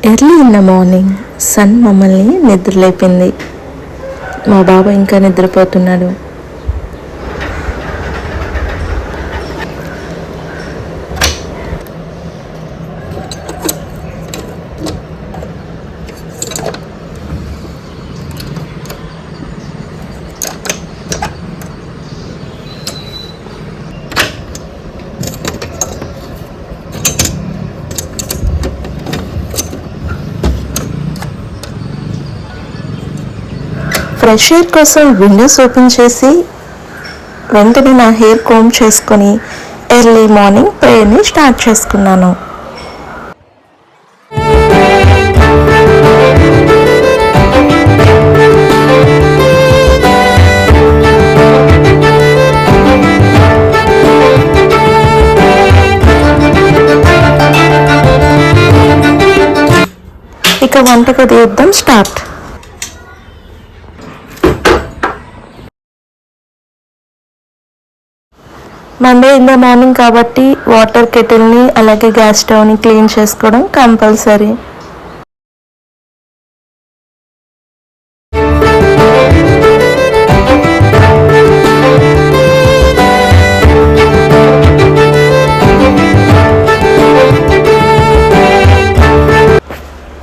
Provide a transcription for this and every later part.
Early in the morning sun మమ్మల్ని నిద్రలేపింది. మా బాబు ఇంకా నిద్రపోతున్నాడు. ఫ్రెష్ ఎయిర్ కోసం విండోస్ ఓపెన్ చేసి వెంటనే నా హెయిర్ కోమ్ చేసుకొని ఎర్లీ మార్నింగ్ ప్రేయర్ని స్టార్ట్ చేసుకున్నాను. ఇక వంటగది యుద్ధం start. Monday in the morning కాబట్టి వాటర్ కెటిల్ని అలాగే గ్యాస్ స్టవ్ని క్లీన్ చేసుకోవడం compulsory.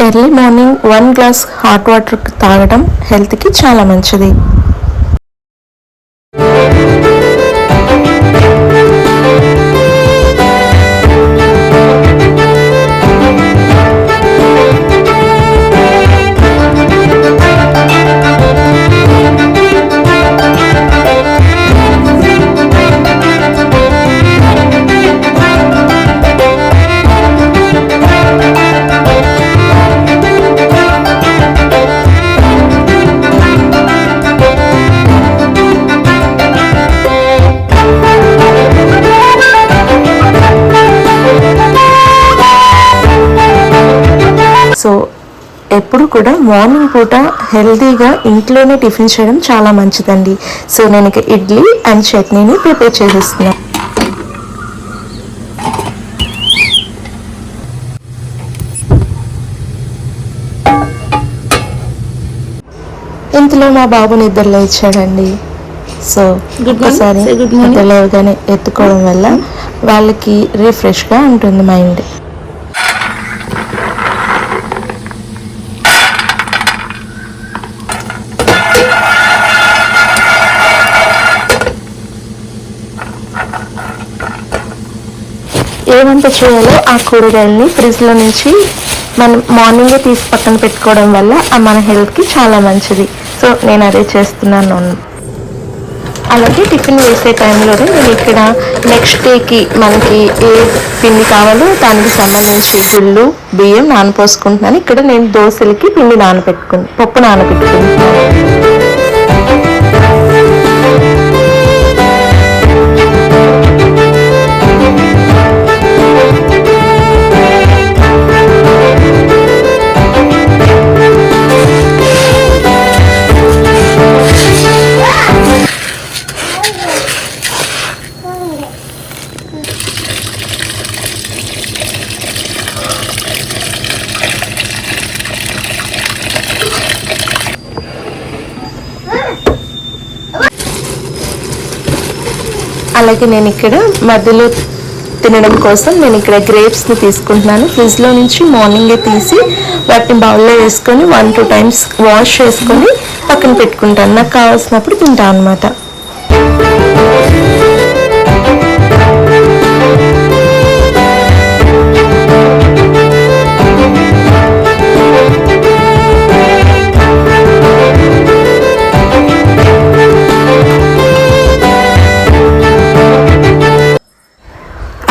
Early morning 1 glass hot water తాగడం హెల్త్కి చాలా మంచిది. సో ఎప్పుడు కూడా మార్నింగ్ పూట హెల్తీగా ఇంట్లోనే టిఫిన్ చేయడం చాలా మంచిదండి. సో నేను ఇక ఇడ్లీ అండ్ చట్నీని ప్రిపేర్ చేసేస్తున్నాను. ఇంతలో మా బాబు నిద్ర లేచాడండి. సో ఒక్కసారి నిద్ర లేవగానే ఎత్తుకోవడం వల్ల వాళ్ళకి రిఫ్రెష్గా ఉంటుంది మైండ్. ఏ వంట చేయాలో ఆ కూరగాయలని ఫ్రిడ్జ్లో నుంచి మనం మార్నింగే తీసి పక్కన పెట్టుకోవడం వల్ల మన హెల్త్కి చాలా మంచిది. సో నేను అదే చేస్తున్నాను. అలాగే టిఫిన్ వేసే టైంలోనే నేను ఇక్కడ నెక్స్ట్ డేకి మనకి ఏ పిండి కావాలో దానికి సంబంధించి గుళ్ళు బియ్యం నానపోసుకుంటున్నాను. ఇక్కడ నేను దోశలకి పిండి పప్పు నానబెట్టుకుంటున్నాను. అలాగే నేను ఇక్కడ మధ్యలో తినడం కోసం నేను ఇక్కడ గ్రేప్స్ని తీసుకుంటున్నాను. ఫ్రిడ్జ్లో నుంచి మార్నింగే తీసి వాటిని బౌల్లో వేసుకొని 1-2 టైమ్స్ వాష్ చేసుకొని పక్కన పెట్టుకుంటాను. నాకు కావాల్సినప్పుడు తింటాను అన్నమాట.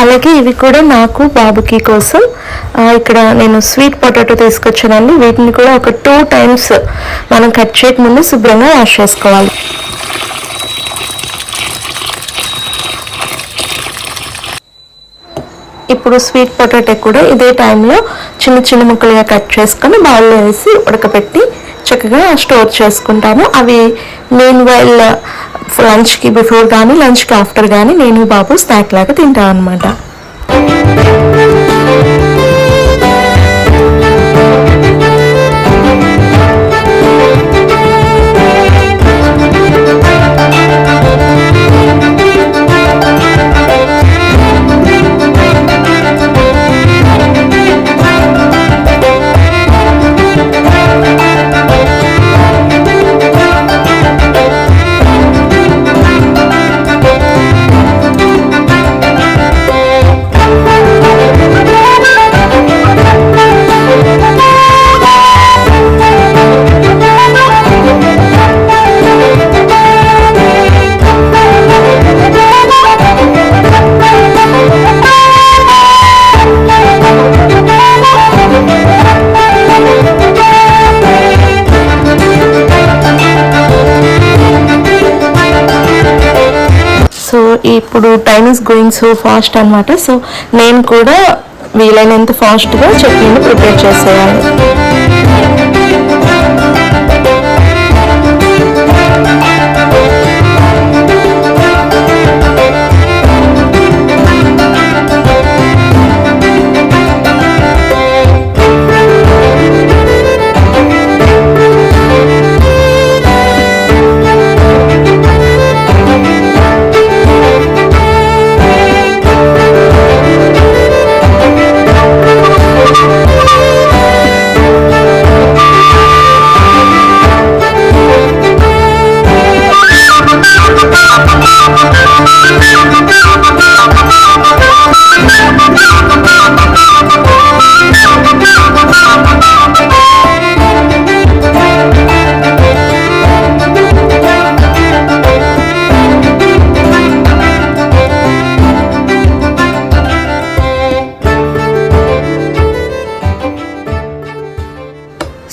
అలాగే ఇవి కూడా నాకు బాబుకి కోసం ఇక్కడ నేను స్వీట్ పొటాటో తీసుకొచ్చానండి. వీటిని కూడా ఒక 2 టైమ్స్ మనం కట్ చేయక ముందు శుభ్రంగా వాష్ చేసుకోవాలి. ఇప్పుడు స్వీట్ పొటాటో కూడా ఇదే టైంలో చిన్న చిన్న ముక్కలుగా కట్ చేసుకొని బౌల్లో వేసి ఉడకపెట్టి చక్కగా స్టోర్ చేసుకుంటాను. అవి మెయిన్ వైల్ లంచ్కి బిఫోర్ కానీ లంచ్కి ఆఫ్టర్ కానీ నేను బాబు స్నాక్ లాగా తింటాను అనమాట. ఇప్పుడు time is going so fast అనమాట. సో నేను కూడా వీలైనంత ఫాస్ట్గా చట్నీని ప్రిపేర్ చేసేయాలి.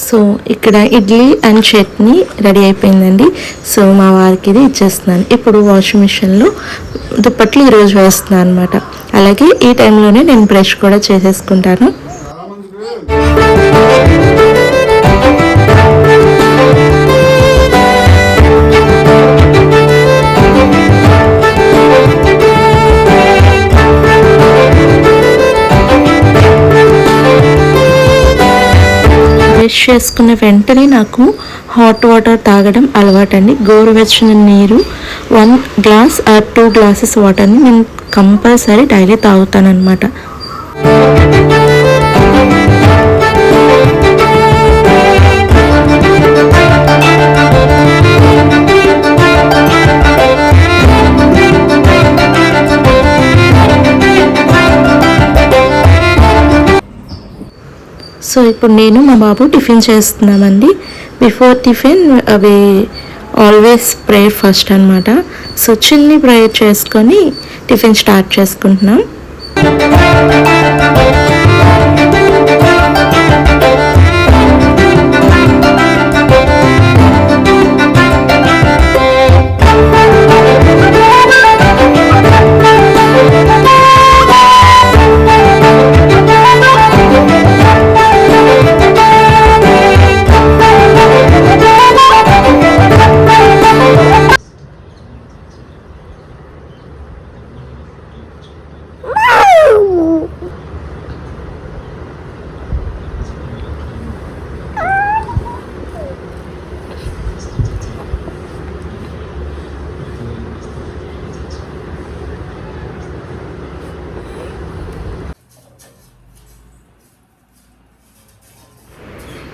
సో ఇక్కడ ఇడ్లీ అండ్ చట్నీ రెడీ అయిపోయిందండి. సో మా వారికి ఇది ఇచ్చేస్తున్నాను. ఇప్పుడు వాషింగ్ మిషన్లో దుప్పట్లు ఈరోజు వేస్తున్నాను అనమాట. అలాగే ఈ టైంలోనే నేను బ్రష్ కూడా చేసేసుకుంటాను. బ్రష్ చేసుకున్న వెంటనే నాకు హాట్ వాటర్ తాగడం అలవాటండి. గోరువెచ్చని నీరు 1 గ్లాస్ ఆర్ 2 గ్లాసెస్ వాటర్ని నేను కంపల్సరీ డైలీ తాగుతానమాట. సో ఇప్పుడు నేను మా బాబు టిఫిన్ చేస్తున్నామండి. బిఫోర్ టిఫిన్ అవి ఆల్వేస్ ప్రేయర్ ఫస్ట్ అనమాట. సో చిన్ని ప్రేయర్ చేసుకొని టిఫిన్ స్టార్ట్ చేసుకుంటున్నాం.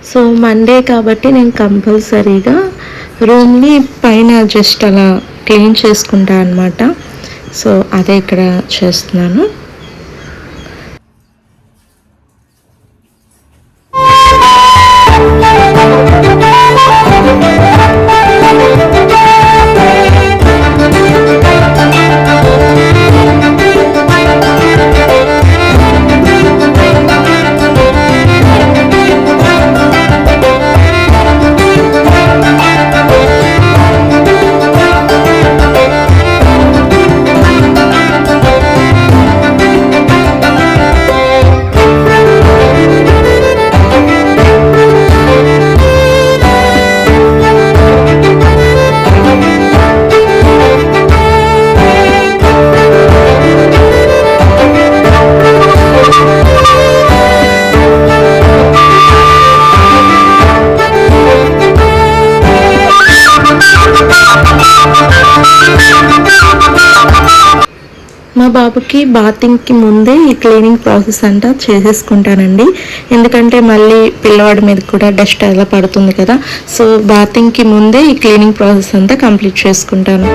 సో మండే కాబట్టి నేను కంపల్సరీగా రూమ్ని పైన జస్ట్ అలా క్లీన్ చేసుకుంటా అనమాట. సో అదే ఇక్కడ చేస్తున్నాను. మా బాబుకి బాతింగ్కి ముందే ఈ క్లీనింగ్ ప్రాసెస్ అంతా చేసేసుకుంటానండి. ఎందుకంటే మళ్ళీ పిల్లవాడి మీద కూడా డస్ట్ అలా పడుతుంది కదా. సో బాతింగ్కి ముందే ఈ క్లీనింగ్ ప్రాసెస్ అంతా కంప్లీట్ చేసుకుంటాను.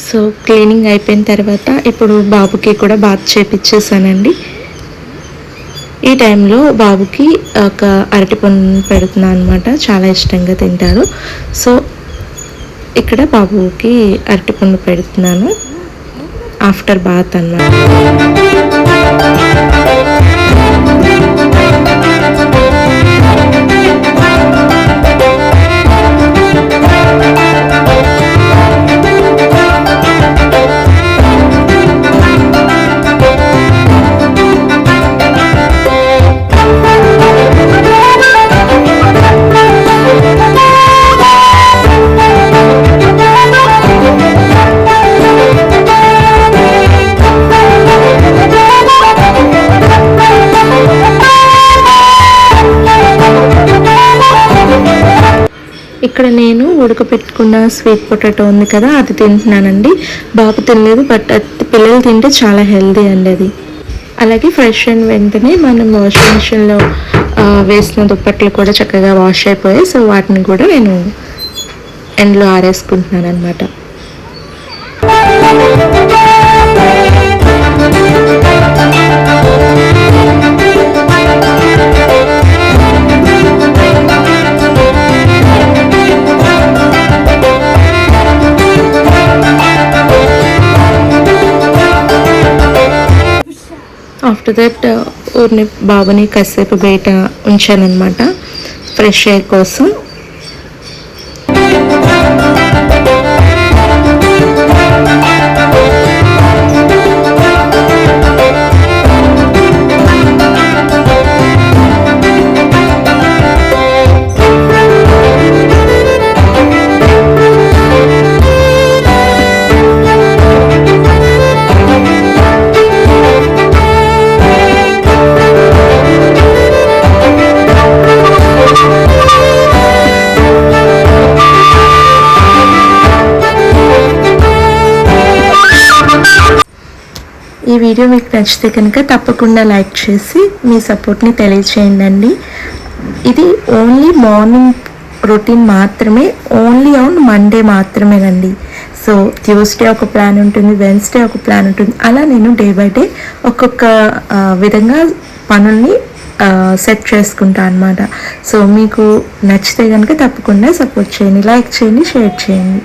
సో క్లీనింగ్ అయిపోయిన తర్వాత ఇప్పుడు బాబుకి కూడా బాత్ చేపిచ్చేసానండి. ఈ టైంలో బాబుకి ఒక అరటిపండు పెడుతున్నాను అనమాట, చాలా ఇష్టంగా తింటారు. సో ఇక్కడ బాబుకి అరటిపండు పెడుతున్నాను ఆఫ్టర్ బాత్ అన్నమాట. ఇక్కడ నేను ఉడకపెట్టుకున్న స్వీట్ పొటాటో ఉంది కదా, అది తింటున్నానండి. బాబు తినలేదు, బట్ పిల్లలు తింటే చాలా హెల్దీ అండి అది. అలాగే ఫ్రెష్ అయిన వెంటనే మనం వాషింగ్ మిషన్లో వేసిన దుప్పట్లు కూడా చక్కగా వాష్ అయిపోయాయి. సో వాటిని కూడా నేను ఎండ్లో ఆరేసుకుంటున్నాను అనమాట. ఆఫ్టర్ దట్ ఊరిని బాబుని కాసేపు బయట ఉంచానమాట ఫ్రెష్ ఎయిర్ కోసం. ఈ వీడియో మీకు నచ్చితే కనుక తప్పకుండా లైక్ చేసి మీ సపోర్ట్ని తెలియచేయండి. ఇది ఓన్లీ మార్నింగ్ రొటీన్ మాత్రమే, ఓన్లీ ఆన్ మండే మాత్రమేనండి. సో ట్యూస్డే ఒక ప్లాన్ ఉంటుంది, వెన్స్డే ఒక ప్లాన్ ఉంటుంది. అలా నేను డే బై డే ఒక్కొక్క విధంగా పనుల్ని సెట్ చేసుకుంటాను అనమాట. సో మీకు నచ్చితే కనుక తప్పకుండా సపోర్ట్ చేయండి, లైక్ చేయండి, షేర్ చేయండి.